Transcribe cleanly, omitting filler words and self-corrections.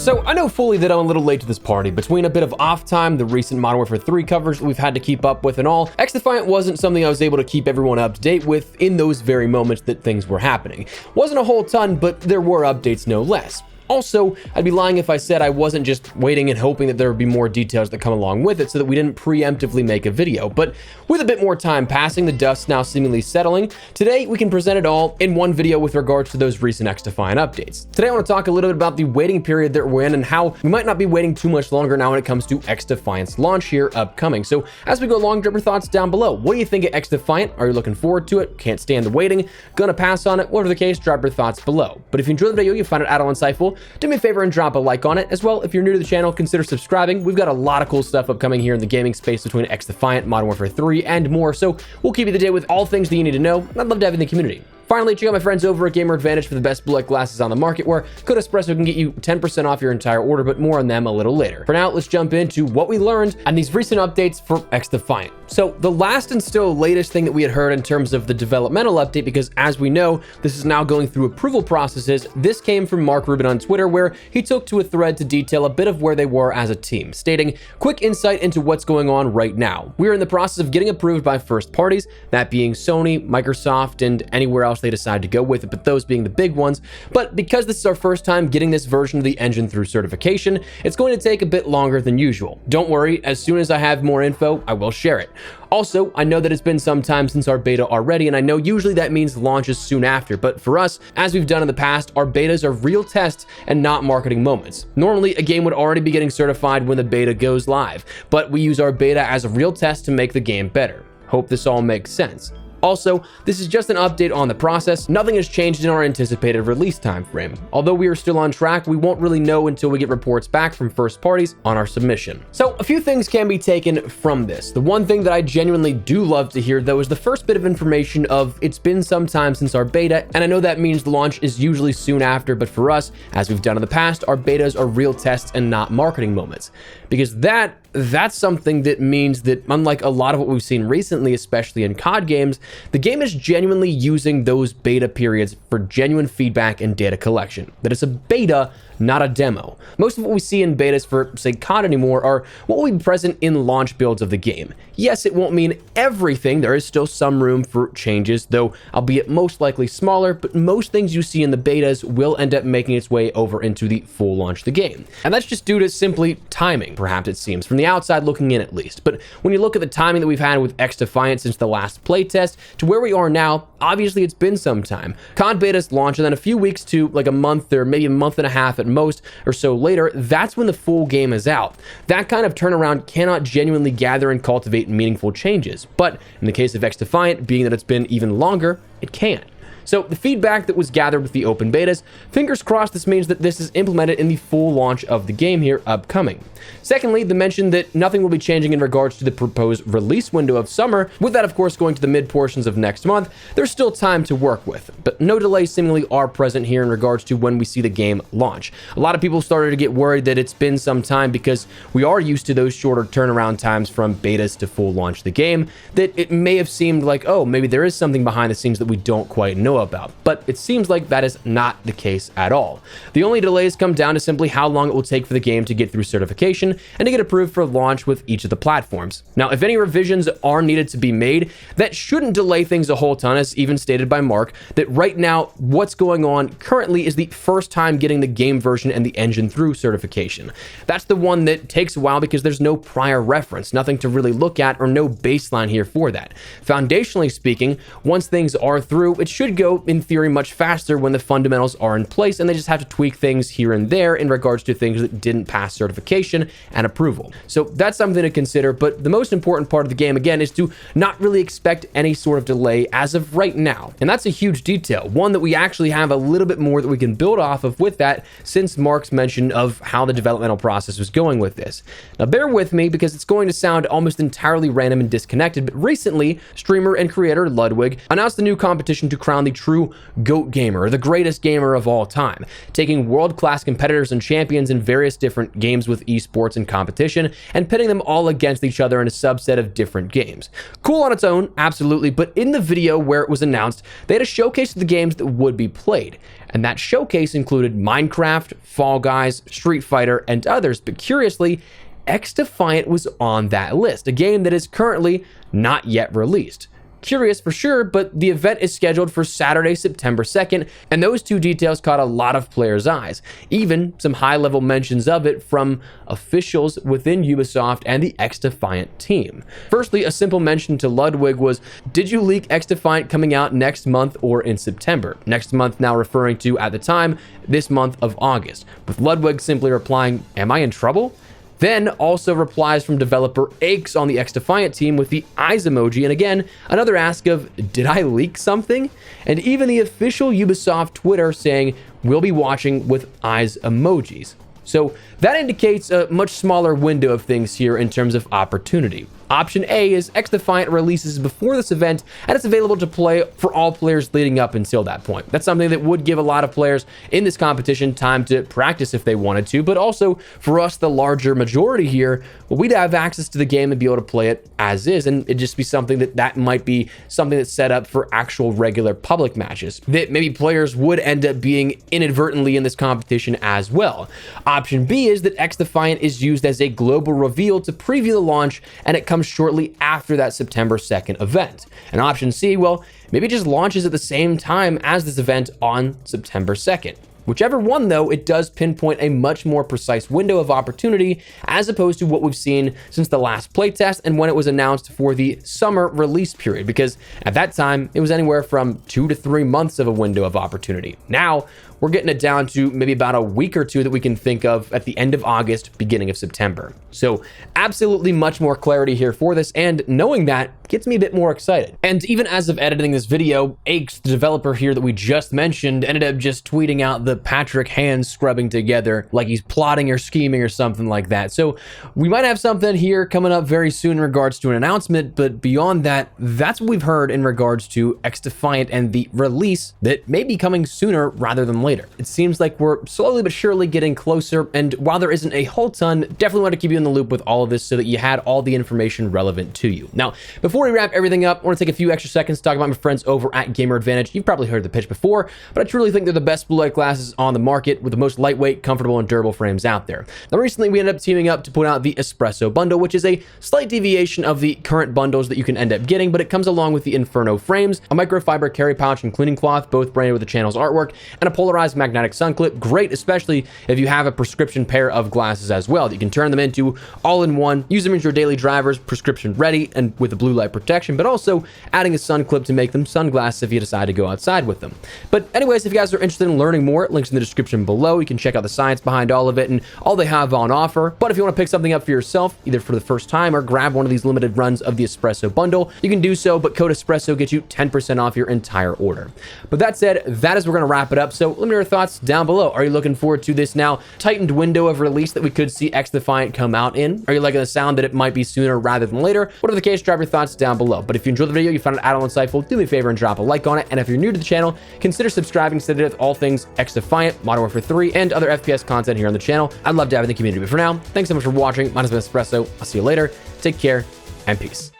So I know fully that I'm a little late to this party. Between a bit of off time, the recent Modern Warfare 3 coverage that we've had to keep up with and all, XDefiant wasn't something I was able to keep everyone up to date with in those very moments that things were happening. Wasn't a whole ton, but there were updates no less. Also, I'd be lying if I said I wasn't just waiting and hoping that there would be more details that come along with it so that we didn't preemptively make a video. But with a bit more time passing, the dust now seemingly settling, today we can present it all in one video with regards to those recent XDefiant updates. Today I want to talk a little bit about the waiting period that we're in and how we might not be waiting too much longer now when it comes to XDefiant's launch here upcoming. So as we go along, drop your thoughts down below. What do you think of XDefiant? Are you looking forward to it? Can't stand the waiting? Gonna pass on it? Whatever the case, drop your thoughts below. But if you enjoyed the video, you find it at all insightful, do me a favor and drop a like on it. As well, if you're new to the channel, consider subscribing. We've got a lot of cool stuff upcoming here in the gaming space between XDefiant, Modern Warfare 3, and more. So we'll keep you up to date with all things that you need to know. I'd love to have you in the community. Finally, check out my friends over at Gamer Advantage for the best blue light glasses on the market, where Code Espresso can get you 10% off your entire order, but more on them a little later. For now, let's jump into what we learned and these recent updates for XDefiant. So the last and still latest thing that we had heard in terms of the developmental update, because as we know, this is now going through approval processes, this came from Mark Rubin on Twitter, where he took to a thread to detail a bit of where they were as a team, stating, "Quick insight into what's going on right now. We are in the process of getting approved by first parties, that being Sony, Microsoft, and anywhere else they decide to go with it, but those being the big ones. But because this is our first time getting this version of the engine through certification, it's going to take a bit longer than usual. Don't worry, as soon as I have more info, I will share it. Also, I know that it's been some time since our beta already, and I know usually that means launches soon after, but for us, as we've done in the past, our betas are real tests and not marketing moments. Normally, a game would already be getting certified when the beta goes live, but we use our beta as a real test to make the game better. Hope this all makes sense. Also, this is just an update on the process. Nothing has changed in our anticipated release time frame. Although we are still on track, we won't really know until we get reports back from first parties on our submission. So a few things can be taken from this. The one thing that I genuinely do love to hear, though, is the first bit of information of it's been some time since our beta, and I know that means the launch is usually soon after, but for us, as we've done in the past, our betas are real tests and not marketing moments. Because that's something that means that, unlike a lot of what we've seen recently, especially in COD games, the game is genuinely using those beta periods for genuine feedback and data collection. That it's a beta, not a demo. Most of what we see in betas for, say, COD anymore are what will be present in launch builds of the game. Yes, it won't mean everything. There is still some room for changes, though albeit most likely smaller, but most things you see in the betas will end up making its way over into the full launch of the game. And that's just due to simply timing, perhaps it seems, from the outside looking in at least. But when you look at the timing that we've had with XDefiant since the last playtest to where we are now, obviously it's been some time. COD betas launch, and then a few weeks to like a month or maybe a month and a half at most or so later, that's when the full game is out. That kind of turnaround cannot genuinely gather and cultivate meaningful changes, but in the case of XDefiant, being that it's been even longer, it can. So the feedback that was gathered with the open betas, fingers crossed this means that this is implemented in the full launch of the game here upcoming. Secondly, the mention that nothing will be changing in regards to the proposed release window of summer, with that of course going to the mid portions of next month, there's still time to work with, but no delays seemingly are present here in regards to when we see the game launch. A lot of people started to get worried that it's been some time because we are used to those shorter turnaround times from betas to full launch of the game, that it may have seemed like, oh, maybe there is something behind the scenes that we don't quite know about, but it seems like that is not the case at all. The only delays come down to simply how long it will take for the game to get through certification and to get approved for launch with each of the platforms. Now, if any revisions are needed to be made, that shouldn't delay things a whole ton, as even stated by Mark, that right now what's going on currently is the first time getting the game version and the engine through certification. That's the one that takes a while because there's no prior reference, nothing to really look at or no baseline here for that. Foundationally speaking, once things are through, it should go in theory much faster when the fundamentals are in place and they just have to tweak things here and there in regards to things that didn't pass certification and approval. So that's something to consider, but the most important part of the game again is to not really expect any sort of delay as of right now. And that's a huge detail, one that we actually have a little bit more that we can build off of with that since Mark's mention of how the developmental process was going with this. Now bear with me because it's going to sound almost entirely random and disconnected, but recently streamer and creator Ludwig announced a new competition to crown the true GOAT gamer, or the greatest gamer of all time, taking world-class competitors and champions in various different games with esports and competition, and pitting them all against each other in a subset of different games. Cool on its own, absolutely, but in the video where it was announced, they had a showcase of the games that would be played. And that showcase included Minecraft, Fall Guys, Street Fighter, and others, but curiously, XDefiant was on that list, a game that is currently not yet released. Curious for sure, but the event is scheduled for Saturday, September 2nd, and those two details caught a lot of players' eyes. Even some high-level mentions of it from officials within Ubisoft and the XDefiant team. Firstly, a simple mention to Ludwig was, "Did you leak XDefiant coming out next month or in September?" Next month now referring to, at the time, this month of August, with Ludwig simply replying, "Am I in trouble?" Then also replies from developer Aches on the XDefiant team with the eyes emoji, and again, another ask of, "Did I leak something?" And even the official Ubisoft Twitter saying, "We'll be watching with eyes emojis." So that indicates a much smaller window of things here in terms of opportunity. Option A is XDefiant releases before this event, and it's available to play for all players leading up until that point. That's something that would give a lot of players in this competition time to practice if they wanted to, but also for us, the larger majority here, well, we'd have access to the game and be able to play it as is, and it'd just be something that might be something that's set up for actual regular public matches, that maybe players would end up being inadvertently in this competition as well. Option B is that XDefiant is used as a global reveal to preview the launch, and it comes shortly after that September 2nd event. And option C, well, maybe it just launches at the same time as this event on September 2nd. Whichever one, though, it does pinpoint a much more precise window of opportunity as opposed to what we've seen since the last playtest and when it was announced for the summer release period, because at that time, it was anywhere from 2 to 3 months of a window of opportunity. Now, we're getting it down to maybe about a week or two that we can think of at the end of August, beginning of September. So absolutely much more clarity here for this, and knowing that gets me a bit more excited. And even as of editing this video, Aches, the developer here that we just mentioned, ended up just tweeting out the Patrick hands scrubbing together like he's plotting or scheming or something like that. So we might have something here coming up very soon in regards to an announcement, but beyond that, that's what we've heard in regards to XDefiant and the release that may be coming sooner rather than later. It seems like we're slowly but surely getting closer, and while there isn't a whole ton, definitely want to keep you in the loop with all of this so that you had all the information relevant to you. Now, before we wrap everything up, I want to take a few extra seconds to talk about my friends over at Gamer Advantage. You've probably heard the pitch before, but I truly think they're the best blue light glasses on the market with the most lightweight, comfortable, and durable frames out there. Now, recently we ended up teaming up to put out the Espresso bundle, which is a slight deviation of the current bundles that you can end up getting, but it comes along with the Inferno frames, a microfiber carry pouch and cleaning cloth, both branded with the channel's artwork, and a polarized magnetic sun clip. Great, especially if you have a prescription pair of glasses as well that you can turn them into all-in-one, use them as your daily drivers, prescription ready, and with the blue light protection, but also adding a sun clip to make them sunglasses if you decide to go outside with them. But anyways, if you guys are interested in learning more, links in the description below. You can check out the science behind all of it and all they have on offer. But if you want to pick something up for yourself, either for the first time or grab one of these limited runs of the Espresso bundle, you can do so, but code Espresso gets you 10% off your entire order. But that said, that is where we're going to wrap it up. So let me know your thoughts down below. Are you looking forward to this now tightened window of release that we could see XDefiant come out in? Are you liking the sound that it might be sooner rather than later? Whatever the case, drop your thoughts down below. But if you enjoyed the video, you found it at all insightful, do me a favor and drop a like on it. And if you're new to the channel, consider subscribing so that with all things XDefiant, Modern Warfare 3, and other FPS content here on the channel. I'd love to have in the community. But for now, thanks so much for watching. My name is Espresso. I'll see you later. Take care and peace.